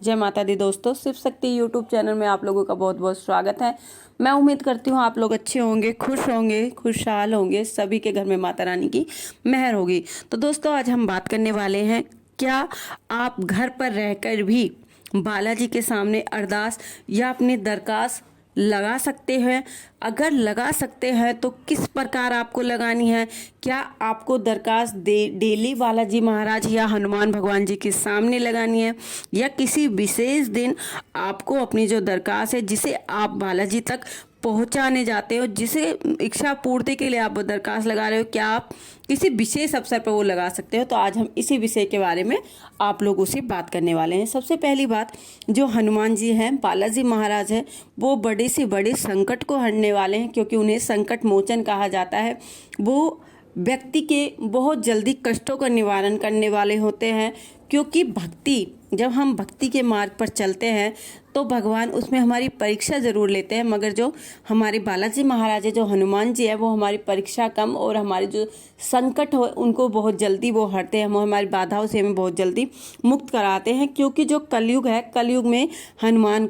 जय माता दी दोस्तों, शिव शक्ति यूट्यूब चैनल में आप लोगों का बहुत बहुत स्वागत है। मैं उम्मीद करती हूँ आप लोग अच्छे होंगे, खुश होंगे, खुशहाल होंगे, सभी के घर में माता रानी की मेहर होगी। तो दोस्तों आज हम बात करने वाले हैं, क्या आप घर पर रहकर भी बालाजी के सामने अरदास या अपनी दरखास्त लगा सकते हैं? अगर लगा सकते हैं तो किस प्रकार आपको लगानी है? क्या आपको दरखास्त डेली बालाजी महाराज या हनुमान भगवान जी के सामने लगानी है, या किसी विशेष दिन आपको अपनी जो दरखास्त है जिसे आप बालाजी तक पहुंचाने जाते हो, जिसे इच्छा पूर्ति के लिए आप दरखास्त लगा रहे हो, क्या आप किसी विशेष अवसर पर वो लगा सकते हो? तो आज हम इसी विषय के बारे में आप लोगों से बात करने वाले हैं। सबसे पहली बात, जो हनुमान जी हैं, बालाजी महाराज हैं, वो बड़े से बड़े संकट को हरने वाले हैं, क्योंकि उन्हें संकट मोचन कहा जाता है। वो व्यक्ति के बहुत जल्दी कष्टों का निवारण करने वाले होते हैं, क्योंकि भक्ति, जब हम भक्ति के मार्ग पर चलते हैं तो भगवान उसमें हमारी परीक्षा ज़रूर लेते हैं, मगर जो हमारे बालाजी महाराज है, जो हनुमान जी है, वो हमारी परीक्षा कम और हमारे जो संकट हो उनको बहुत जल्दी वो हरते हैं, वो हमारी बाधाओं से हमें बहुत जल्दी मुक्त कराते हैं। क्योंकि जो कलयुग है, कलयुग में हनुमान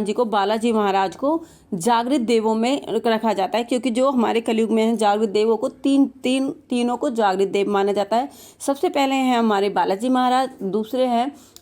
जी को, बालाजी महाराज को जागृत देवों में रखा जाता है, क्योंकि जो हमारे कलयुग में है जागृत देवों को तीनों को जागृत देव माना जाता है। सबसे पहले हैं हमारे बालाजी महाराज,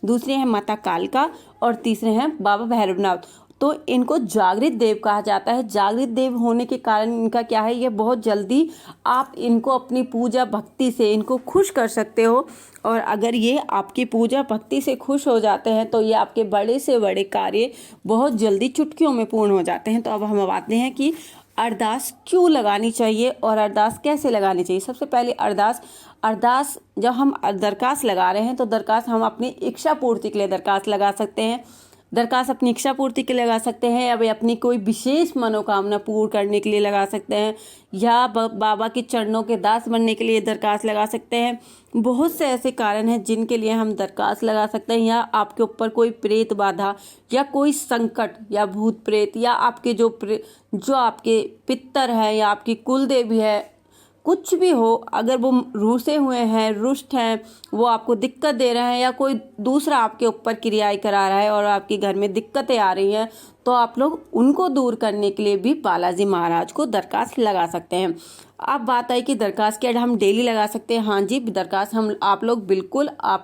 दूसरे हैं माता कालका और तीसरे हैं बाबा भैरवनाथ। तो इनको जागृत देव कहा जाता है। जागृत देव होने के कारण इनका क्या है, ये बहुत जल्दी आप इनको अपनी पूजा भक्ति से इनको खुश कर सकते हो, और अगर ये आपकी पूजा भक्ति से खुश हो जाते हैं तो ये आपके बड़े से बड़े कार्य बहुत जल्दी चुटकियों में पूर्ण हो जाते हैं। तो अब हम आते हैं कि अरदास क्यों लगानी चाहिए और अरदास कैसे लगानी चाहिए। सबसे पहले अरदास जब हम दरखास्त लगा रहे हैं तो दरखास्त हम अपनी इच्छा पूर्ति के लिए दरखास्त लगा सकते हैं। दरखास्त अपनी इच्छा पूर्ति के लिए लगा सकते हैं, या वे अपनी कोई विशेष मनोकामना पूर्ण करने के लिए लगा सकते हैं, या बाबा के चरणों के दास बनने के लिए दरखास्त लगा सकते हैं। बहुत से ऐसे कारण हैं जिनके लिए हम दरखास्त लगा सकते हैं। या आपके ऊपर कोई प्रेत बाधा या कोई संकट या भूत प्रेत या आपके जो आपके पितर है या आपकी कुल देवी है, कुछ भी हो, अगर वो रूसे हुए हैं, रुष्ट हैं, वो आपको दिक्कत दे रहे हैं, या कोई दूसरा आपके ऊपर क्रियाएं करा रहा है और आपके घर में दिक्कतें आ रही हैं, तो आप लोग उनको दूर करने के लिए भी बालाजी महाराज को दरखास्त लगा सकते हैं। अब बात आई कि दरखास्त क्या हम डेली लगा सकते हैं? हाँ जी, दरखास्त आप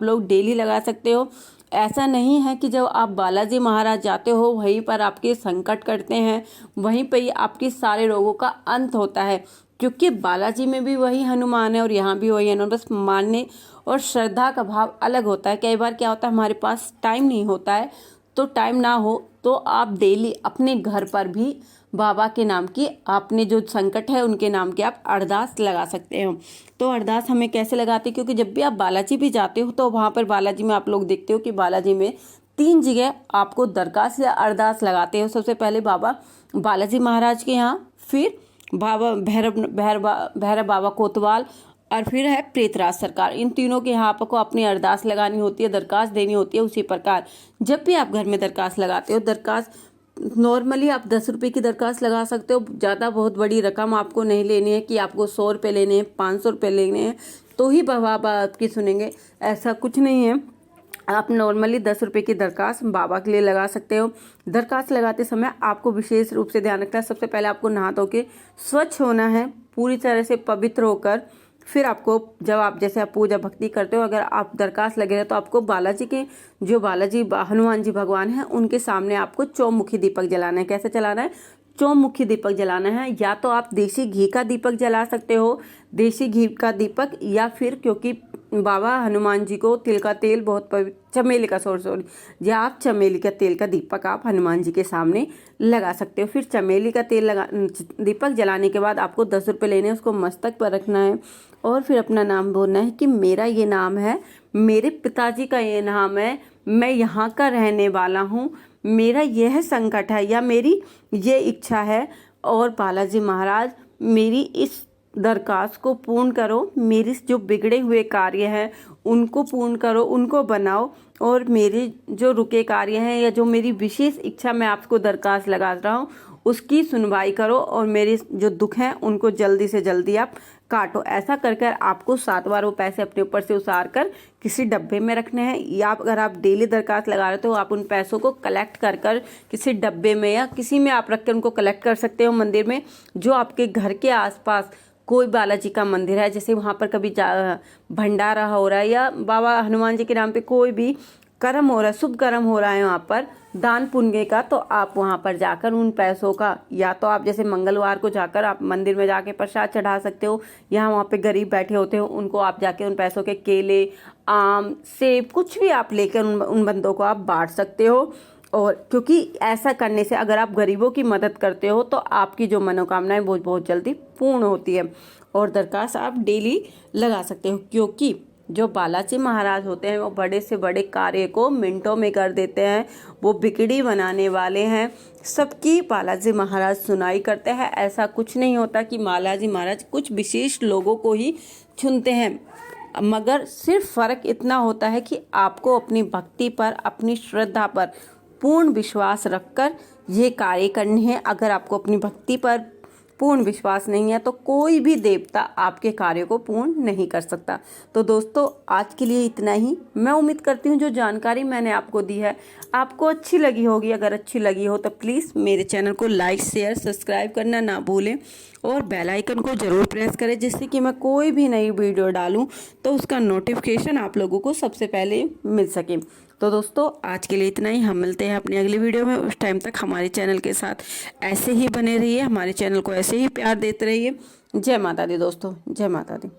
लोग डेली लगा सकते हो। ऐसा नहीं है कि जब आप बालाजी महाराज जाते हो वहीं पर आपके संकट करते हैं, वहीं पर ही आपके सारे रोगों का अंत होता है, क्योंकि बालाजी में भी वही हनुमान है और यहाँ भी वही हनुमान। बस मानने और श्रद्धा का भाव अलग होता है। कई बार क्या होता है, हमारे पास टाइम नहीं होता है, तो टाइम ना हो तो आप डेली अपने घर पर भी बाबा के नाम की, अपने जो संकट है उनके नाम की आप अरदास लगा सकते हो। तो अरदास हमें कैसे लगाते हैं, क्योंकि जब भी आप बालाजी भी जाते हो तो वहाँ पर बालाजी में आप लोग देखते हो कि बालाजी में 3 जगह आपको दरखास्त या अरदास लगाते हो। सबसे पहले बाबा बालाजी महाराज के यहाँ, फिर बाबा भैरव बाबा कोतवाल, और फिर है प्रेतराज सरकार। इन तीनों के यहाँ आपको अपनी अरदास लगानी होती है, दरखास्त देनी होती है। उसी प्रकार जब भी आप घर में दरखास्त लगाते हो, दरखास्त नॉर्मली आप 10 रुपये की दरखास्त लगा सकते हो। ज़्यादा बहुत बड़ी रकम आपको नहीं लेनी है कि आपको 100 रुपये लेने हैं, 500 रुपये लेने हैं तो ही बाबा आपकी सुनेंगे, ऐसा कुछ नहीं है। आप नॉर्मली 10 रुपये की दरखास्त बाबा के लिए लगा सकते हो। दरखास्त लगाते समय आपको विशेष रूप से ध्यान रखना है, सबसे पहले आपको नहा धो के स्वच्छ होना है, पूरी तरह से पवित्र होकर। फिर आपको, जब आप जैसे आप पूजा भक्ति करते हो, अगर आप दरखास्त लगे रहे तो आपको बालाजी के, जो हनुमान जी भगवान हैं, उनके सामने आपको चौमुखी दीपक जलाना है। कैसे जलाना है? चौमुखी दीपक जलाना है। या तो आप देसी घी का दीपक जला सकते हो, देसी घी का दीपक, या फिर क्योंकि बाबा हनुमान जी को तिल का तेल बहुत चमेली का या आप चमेली का तेल का दीपक आप हनुमान जी के सामने लगा सकते हो। फिर चमेली का दीपक जलाने के बाद आपको 10 रुपये लेने हैं, उसको मस्तक पर रखना है और फिर अपना नाम बोलना है कि मेरा ये नाम है, मेरे पिताजी का ये नाम है, मैं यहाँ का रहने वाला हूँ, मेरा यह संकट है या मेरी ये इच्छा है, और बालाजी महाराज मेरी इस दरखास्त को पूर्ण करो, मेरे जो बिगड़े हुए कार्य हैं उनको पूर्ण करो, उनको बनाओ, और मेरे जो रुके कार्य हैं या जो मेरी विशेष इच्छा मैं आपको दरखास्त लगा रहा हूँ उसकी सुनवाई करो, और मेरे जो दुख हैं उनको जल्दी से जल्दी आप काटो। ऐसा कर कर आपको 7 बार वो पैसे अपने ऊपर से उतार कर किसी डब्बे में रखने हैं, या अगर आप डेली दरखास्त लगा रहे हो तो आप उन पैसों को कलेक्ट कर कर किसी डब्बे में या किसी में आप रख कर उनको कलेक्ट कर सकते हो मंदिर में। जो आपके घर के आसपास कोई बालाजी का मंदिर है, जैसे वहाँ पर कभी भंडारा हो रहा है या बाबा हनुमान जी के नाम पे कोई भी कर्म हो रहा है, शुभ कर्म हो रहा है वहाँ पर दान पुण्य का, तो आप वहाँ पर जाकर उन पैसों का, या तो आप जैसे मंगलवार को जाकर आप मंदिर में जाके प्रसाद चढ़ा सकते हो, या वहाँ पे गरीब बैठे होते हो उनको आप जाके उन पैसों के केले, आम, सेब, कुछ भी आप लेकर उन बंदों को आप बांट सकते हो। और क्योंकि ऐसा करने से अगर आप गरीबों की मदद करते हो तो आपकी जो मनोकामनाएं वो बहुत जल्दी पूर्ण होती है। और दरखास्त आप डेली लगा सकते हो, क्योंकि जो बालाजी महाराज होते हैं वो बड़े से बड़े कार्य को मिनटों में कर देते हैं। वो बिगड़ी बनाने वाले हैं, सबकी बालाजी महाराज सुनाई करते हैं। ऐसा कुछ नहीं होता कि बालाजी महाराज कुछ विशेष लोगों को ही चुनते हैं, मगर सिर्फ फ़र्क इतना होता है कि आपको अपनी भक्ति पर, अपनी श्रद्धा पर पूर्ण विश्वास रखकर ये कार्य करने हैं। अगर आपको अपनी भक्ति पर पूर्ण विश्वास नहीं है तो कोई भी देवता आपके कार्य को पूर्ण नहीं कर सकता। तो दोस्तों आज के लिए इतना ही। मैं उम्मीद करती हूँ जो जानकारी मैंने आपको दी है आपको अच्छी लगी होगी। अगर अच्छी लगी हो तो प्लीज़ मेरे चैनल को लाइक, शेयर, सब्सक्राइब करना ना भूलें और बेल आइकन को ज़रूर प्रेस करें, जिससे कि मैं कोई भी नई वीडियो डालूँ तो उसका नोटिफिकेशन आप लोगों को सबसे पहले मिल सके। तो दोस्तों आज के लिए इतना ही। हम मिलते हैं अपनी अगली वीडियो में। उस टाइम तक हमारे चैनल के साथ ऐसे ही बने रहिए, हमारे चैनल को ऐसे ही प्यार देते रहिए। जय माता दी दोस्तों, जय माता दी।